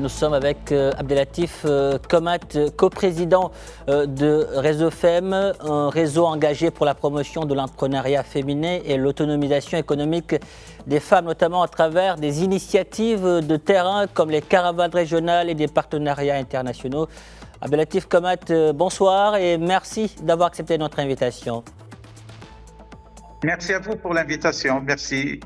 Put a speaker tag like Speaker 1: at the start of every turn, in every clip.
Speaker 1: Nous sommes avec Abdelatif Komat, coprésident de Réseau Femmes, un réseau engagé pour la promotion de l'entrepreneuriat féminin et l'autonomisation économique des femmes, notamment à travers des initiatives de terrain comme les caravanes régionales et des partenariats internationaux. Abdelatif Komat, bonsoir et merci d'avoir accepté notre invitation.
Speaker 2: Merci à vous pour l'invitation, merci.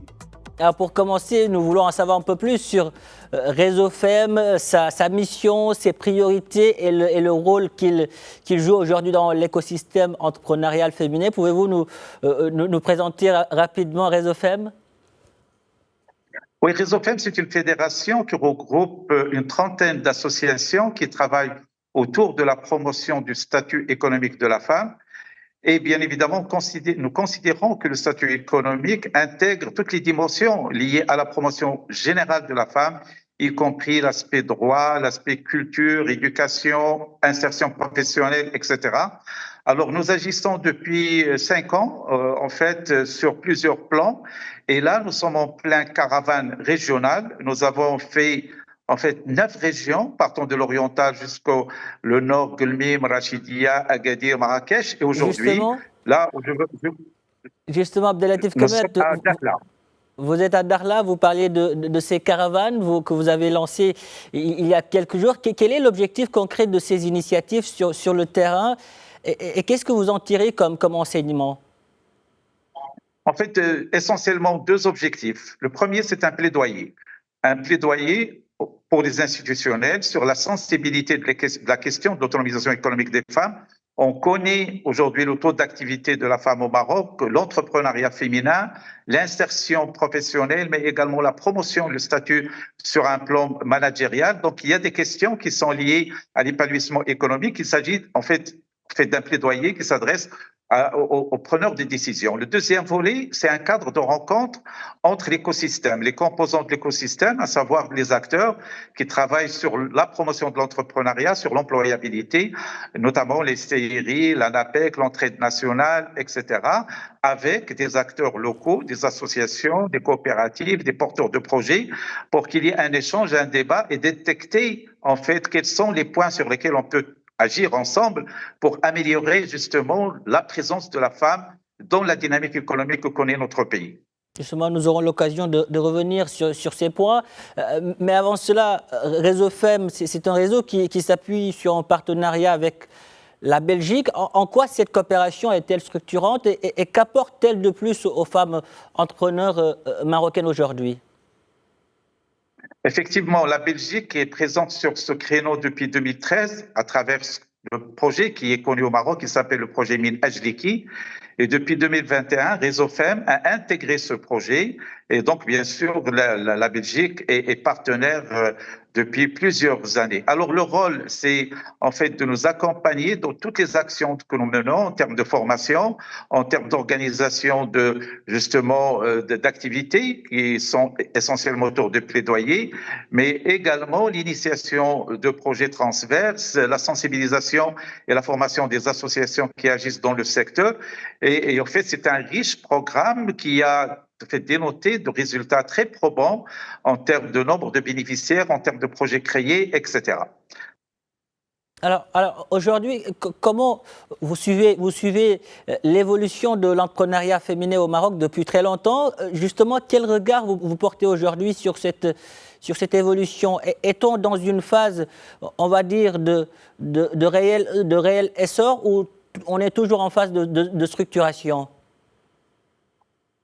Speaker 1: Alors pour commencer, nous voulons en savoir un peu plus sur Réseau Femmes, sa mission, ses priorités et le rôle qu'il joue aujourd'hui dans l'écosystème entrepreneurial féminin. Pouvez-vous nous présenter rapidement Réseau Femmes ?
Speaker 2: Oui, Réseau Femmes, c'est une fédération qui regroupe une trentaine d'associations qui travaillent autour de la promotion du statut économique de la femme. Et bien évidemment, nous considérons que le statut économique intègre toutes les dimensions liées à la promotion générale de la femme, y compris l'aspect droit, l'aspect culture, éducation, insertion professionnelle, etc. Alors, nous agissons depuis 5 ans, en fait, sur plusieurs plans. Et là, nous sommes en plein caravane régionale. Nous avons fait en fait 9 régions, partant de l'oriental jusqu'au nord, Gulmim, Rachidia, Agadir, Marrakech. Et aujourd'hui, là où
Speaker 1: Justement, Abdelatif Komat, vous êtes à Dakhla, vous parliez de ces caravanes que vous avez lancées il y a quelques jours. Quel est l'objectif concret de ces initiatives sur le terrain et qu'est-ce que vous en tirez comme enseignement ?
Speaker 2: En fait, essentiellement 2 objectifs. Le premier, c'est un plaidoyer. Un plaidoyer pour les institutionnels sur la sensibilité de la question de l'autonomisation économique des femmes. On connaît aujourd'hui le taux d'activité de la femme au Maroc, l'entrepreneuriat féminin, l'insertion professionnelle, mais également la promotion du statut sur un plan managérial. Donc, il y a des questions qui sont liées à l'épanouissement économique. Il s'agit en fait d'un plaidoyer qui s'adresse aux preneurs de décisions. Le deuxième volet, c'est un cadre de rencontre entre l'écosystème, les composants de l'écosystème, à savoir les acteurs qui travaillent sur la promotion de l'entrepreneuriat, sur l'employabilité, notamment les CIRI, l'ANAPEC, l'entraide nationale, etc., avec des acteurs locaux, des associations, des coopératives, des porteurs de projets, pour qu'il y ait un échange, un débat et détecter en fait quels sont les points sur lesquels on peut agir ensemble pour améliorer justement la présence de la femme dans la dynamique économique que connaît notre pays.
Speaker 1: Justement, nous aurons l'occasion de revenir sur ces points. Mais avant cela, Réseau Femmes, c'est un réseau qui s'appuie sur un partenariat avec la Belgique. En quoi cette coopération est-elle structurante et qu'apporte-t-elle de plus aux femmes entrepreneurs marocaines aujourd'hui ?
Speaker 2: Effectivement, la Belgique est présente sur ce créneau depuis 2013 à travers le projet qui est connu au Maroc, qui s'appelle le projet Min Ajliki. Et depuis 2021, Réseau Femmes a intégré ce projet. Et donc, bien sûr, la Belgique est partenaire depuis plusieurs années. Alors, le rôle, c'est en fait de nous accompagner dans toutes les actions que nous menons en termes de formation, en termes d'organisation d'activités qui sont essentiellement autour de plaidoyer, mais également l'initiation de projets transverses, la sensibilisation et la formation des associations qui agissent dans le secteur. Et en fait, c'est un riche programme qui a fait dénoter de résultats très probants en termes de nombre de bénéficiaires, en termes de projets créés, etc.
Speaker 1: Alors aujourd'hui, comment vous suivez l'évolution de l'entrepreneuriat féminin au Maroc depuis très longtemps ? Justement, quel regard vous portez aujourd'hui sur cette évolution ? Est-on dans une phase, on va dire, de réel essor ou on est toujours en phase de structuration ?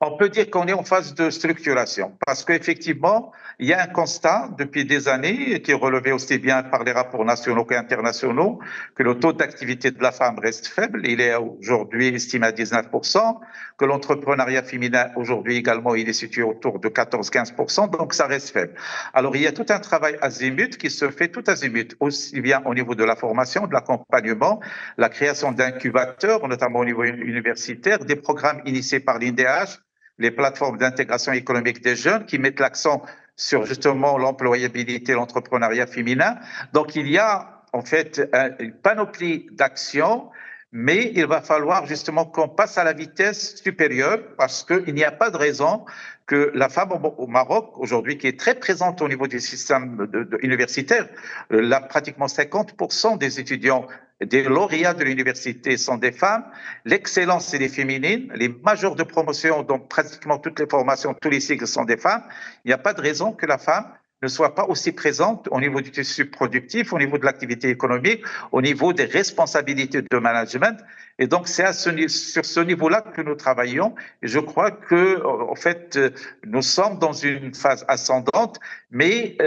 Speaker 2: On peut dire qu'on est en phase de structuration parce qu'effectivement, il y a un constat depuis des années qui est relevé aussi bien par les rapports nationaux qu'internationaux que le taux d'activité de la femme reste faible. Il est aujourd'hui estimé à 19%, que l'entrepreneuriat féminin aujourd'hui également, il est situé autour de 14-15%, donc ça reste faible. Alors, il y a tout un travail azimut qui se fait tout azimut, aussi bien au niveau de la formation, de l'accompagnement, la création d'incubateurs, notamment au niveau universitaire, des programmes initiés par l'INDH, les plateformes d'intégration économique des jeunes qui mettent l'accent sur justement l'employabilité, l'entrepreneuriat féminin. Donc, il y a en fait une panoplie d'actions, mais il va falloir justement qu'on passe à la vitesse supérieure parce qu'il n'y a pas de raison que la femme au Maroc, aujourd'hui, qui est très présente au niveau du système universitaire, là, pratiquement 50% des étudiants, des lauréats de l'université sont des femmes. L'excellence, c'est des féminines. Les majors de promotion, donc pratiquement toutes les formations, tous les cycles sont des femmes. Il n'y a pas de raison que la femme ne soit pas aussi présente au niveau du tissu productif, au niveau de l'activité économique, au niveau des responsabilités de management. Et donc, c'est sur ce niveau-là que nous travaillons. Et je crois que, en fait, nous sommes dans une phase ascendante, mais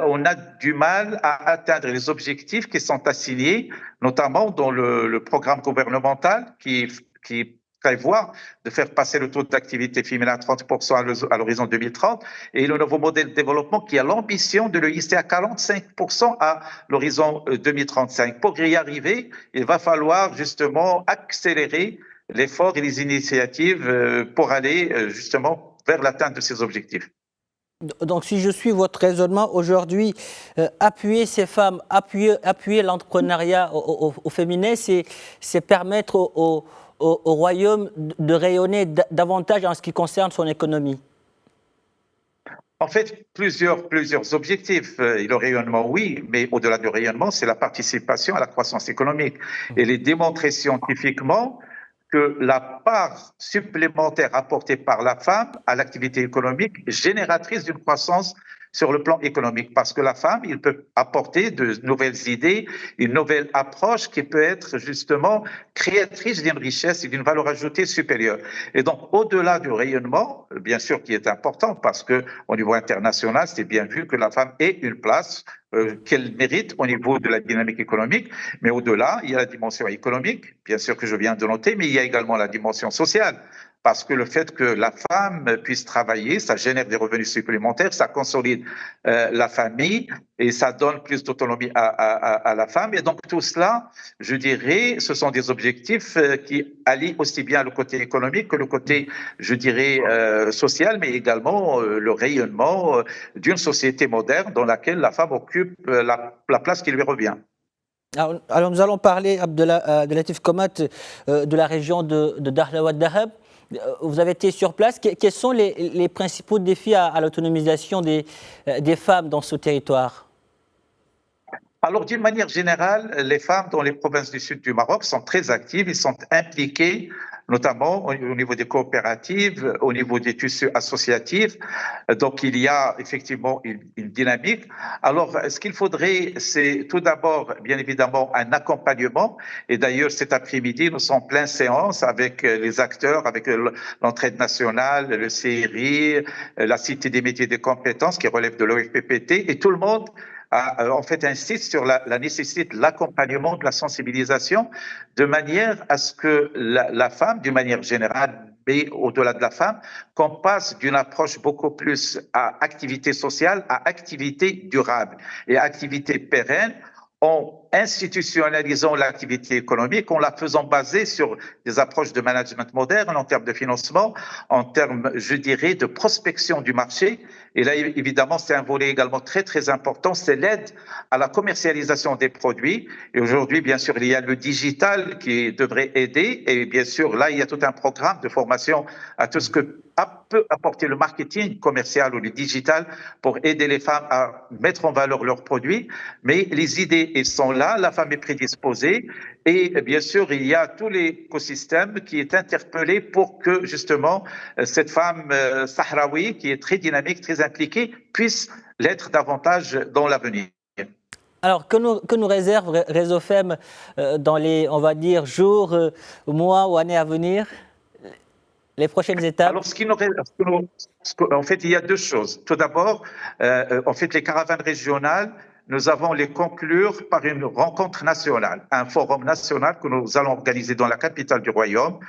Speaker 2: on a du mal à atteindre les objectifs qui sont assignés, notamment dans le programme gouvernemental qui prévoit de faire passer le taux d'activité féminin à 30% à l'horizon 2030 et le nouveau modèle de développement qui a l'ambition de le hisser à 45% à l'horizon 2035. Pour y arriver, il va falloir justement accélérer l'effort et les initiatives pour aller justement vers l'atteinte de ces objectifs.
Speaker 1: Donc, si je suis votre raisonnement aujourd'hui, appuyer ces femmes, appuyer l'entrepreneuriat au féminin, c'est permettre au royaume de rayonner davantage en ce qui concerne son économie.
Speaker 2: En fait, plusieurs objectifs. Le rayonnement, oui, mais au-delà du rayonnement, c'est la participation à la croissance économique. Et il est démontré scientifiquement que la part supplémentaire apportée par la femme à l'activité économique est génératrice d'une croissance sur le plan économique, parce que la femme, il peut apporter de nouvelles idées, une nouvelle approche qui peut être justement créatrice d'une richesse et d'une valeur ajoutée supérieure. Et donc, au-delà du rayonnement, bien sûr, qui est important, parce que au niveau international, c'est bien vu que la femme ait une place qu'elle mérite au niveau de la dynamique économique, mais au-delà, il y a la dimension économique, bien sûr que je viens de noter, mais il y a également la dimension sociale. Parce que le fait que la femme puisse travailler, ça génère des revenus supplémentaires, ça consolide la famille et ça donne plus d'autonomie à la femme. Et donc tout cela, je dirais, ce sont des objectifs qui allient aussi bien le côté économique que le côté, je dirais, social, mais également le rayonnement d'une société moderne dans laquelle la femme occupe la place qui lui revient.
Speaker 1: Alors nous allons parler, Abdelatif Komat, de la région de Dakhla Dahab. Vous avez été sur place. Quels sont les principaux défis à l'autonomisation des femmes dans ce territoire?
Speaker 2: Alors, d'une manière générale, les femmes dans les provinces du sud du Maroc sont très actives, elles sont impliquées, notamment au niveau des coopératives, au niveau des tissus associatifs. Donc, il y a effectivement une dynamique. Alors, ce qu'il faudrait, c'est tout d'abord, bien évidemment, un accompagnement. Et d'ailleurs, cet après-midi, nous sommes en pleine séance avec les acteurs, avec l'entraide nationale, le CRI, la Cité des métiers et des compétences qui relève de l'OFPPT, et tout le monde en fait, insiste sur la nécessité de l'accompagnement, de la sensibilisation, de manière à ce que la femme, d'une manière générale, mais au-delà de la femme, qu'on passe d'une approche beaucoup plus à activité sociale à activité durable et activité pérenne, en institutionnalisant l'activité économique, en la faisant baser sur des approches de management moderne en termes de financement, en termes, je dirais, de prospection du marché. Et là, évidemment, c'est un volet également très, très important, c'est l'aide à la commercialisation des produits. Et aujourd'hui, bien sûr, il y a le digital qui devrait aider. Et bien sûr, là, il y a tout un programme de formation à tout ce que peut apporter le marketing commercial ou le digital pour aider les femmes à mettre en valeur leurs produits. Mais les idées, elles sont là, la femme est prédisposée et bien sûr, il y a tout l'écosystème qui est interpellé pour que justement cette femme sahraoui qui est très dynamique, très impliquée, puisse l'être davantage dans l'avenir.
Speaker 1: Alors, que nous réserve Réseau Femmes dans les, on va dire, jours, mois ou années à venir? Les prochaines étapes?
Speaker 2: Alors, en fait, il y a deux choses. Tout d'abord, en fait, les caravanes régionales, nous avons les conclure par une rencontre nationale, un forum national que nous allons organiser dans la capitale du royaume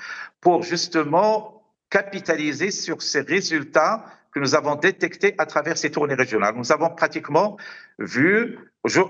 Speaker 2: pour justement capitaliser sur ces résultats que nous avons détectés à travers ces tournées régionales. Nous avons pratiquement vu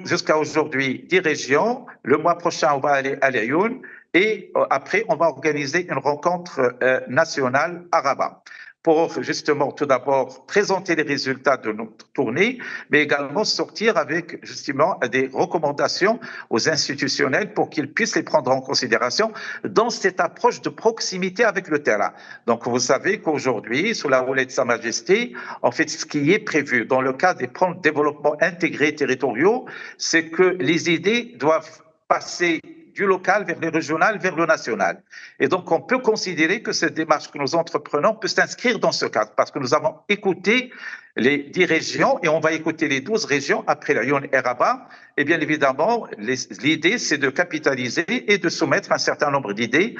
Speaker 2: jusqu'à aujourd'hui 10 régions. Le mois prochain, on va aller à Lyon. Et après, on va organiser une rencontre nationale à Rabat. pour justement tout d'abord présenter les résultats de notre tournée, mais également sortir avec justement des recommandations aux institutionnels pour qu'ils puissent les prendre en considération dans cette approche de proximité avec le terrain. Donc vous savez qu'aujourd'hui, sous la houlette de Sa Majesté, en fait ce qui est prévu dans le cadre des plans de développement intégrés territoriaux, c'est que les idées doivent passer du local vers le régional, vers le national. Et donc, on peut considérer que cette démarche que nous entreprenons peut s'inscrire dans ce cadre parce que nous avons écouté les 10 régions et on va écouter les 12 régions après la Lyon et Rabat. Et bien évidemment, l'idée, c'est de capitaliser et de soumettre un certain nombre d'idées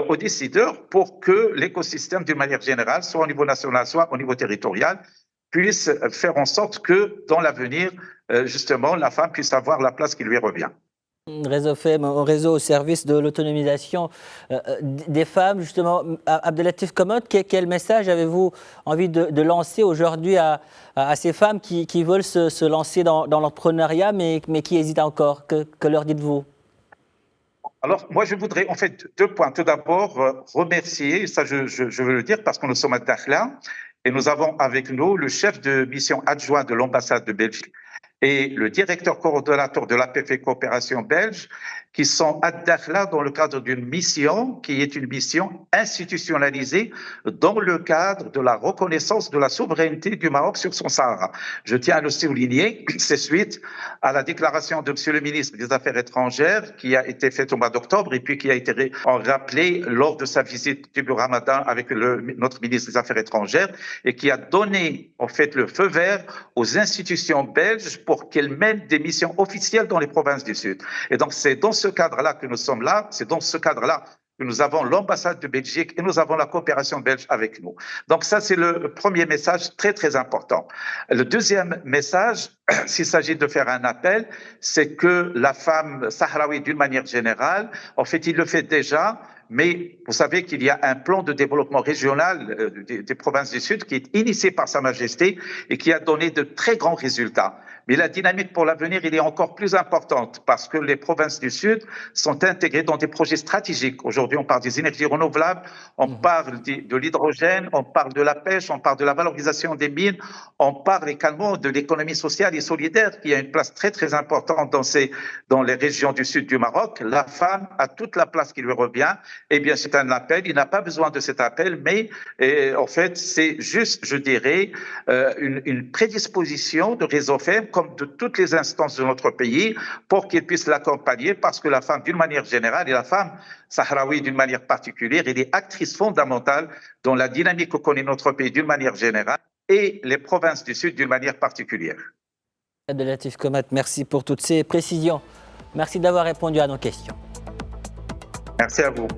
Speaker 2: aux décideurs pour que l'écosystème, d'une manière générale, soit au niveau national, soit au niveau territorial, puisse faire en sorte que dans l'avenir, justement, la femme puisse avoir la place qui lui revient.
Speaker 1: Réseau FEM, un réseau au service de l'autonomisation des femmes. Justement, Abdelatif Komot, quel message avez-vous envie de lancer aujourd'hui à ces femmes qui veulent se lancer dans l'entrepreneuriat, mais qui hésitent encore? Que leur dites-vous?
Speaker 2: Alors, moi, je voudrais en fait 2 points. Tout d'abord, remercier, et ça je veux le dire parce que nous sommes à Dakhla, et nous avons avec nous le chef de mission adjoint de l'ambassade de Belgique et le directeur coordonnateur de l'APF Coopération belge, qui sont à Dakhla dans le cadre d'une mission qui est une mission institutionnalisée dans le cadre de la reconnaissance de la souveraineté du Maroc sur son Sahara. Je tiens à le souligner, c'est suite à la déclaration de M. le ministre des Affaires étrangères qui a été faite au mois d'octobre et puis qui a été rappelée lors de sa visite du Ramadan avec notre ministre des Affaires étrangères et qui a donné en fait le feu vert aux institutions belges pour qu'elles mènent des missions officielles dans les provinces du Sud. Et donc c'est dans ce cadre-là que nous sommes là, c'est dans ce cadre-là que nous avons l'ambassade de Belgique et nous avons la coopération belge avec nous. Donc ça, c'est le premier message très, très important. Le deuxième message, s'il s'agit de faire un appel, c'est que la femme sahraoui, d'une manière générale, en fait, il le fait déjà, mais vous savez qu'il y a un plan de développement régional des provinces du Sud qui est initié par Sa Majesté et qui a donné de très grands résultats. Mais la dynamique pour l'avenir, elle est encore plus importante parce que les provinces du Sud sont intégrées dans des projets stratégiques. Aujourd'hui, on parle des énergies renouvelables, on parle de l'hydrogène, on parle de la pêche, on parle de la valorisation des mines, on parle également de l'économie sociale et solidaire qui a une place très, très importante dans les régions du Sud du Maroc. La femme a toute la place qui lui revient. Eh bien, c'est un appel. Il n'a pas besoin de cet appel, mais en fait, c'est juste, je dirais, une prédisposition de Réseau FEM comme de toutes les instances de notre pays pour qu'ils puissent l'accompagner parce que la femme, d'une manière générale, et la femme sahraoui d'une manière particulière, elle est actrice fondamentale dans la dynamique que connaît notre pays d'une manière générale et les provinces du Sud d'une manière particulière.
Speaker 1: Abdelatif Komot, merci pour toutes ces précisions. Merci d'avoir répondu à nos questions.
Speaker 2: Merci à vous.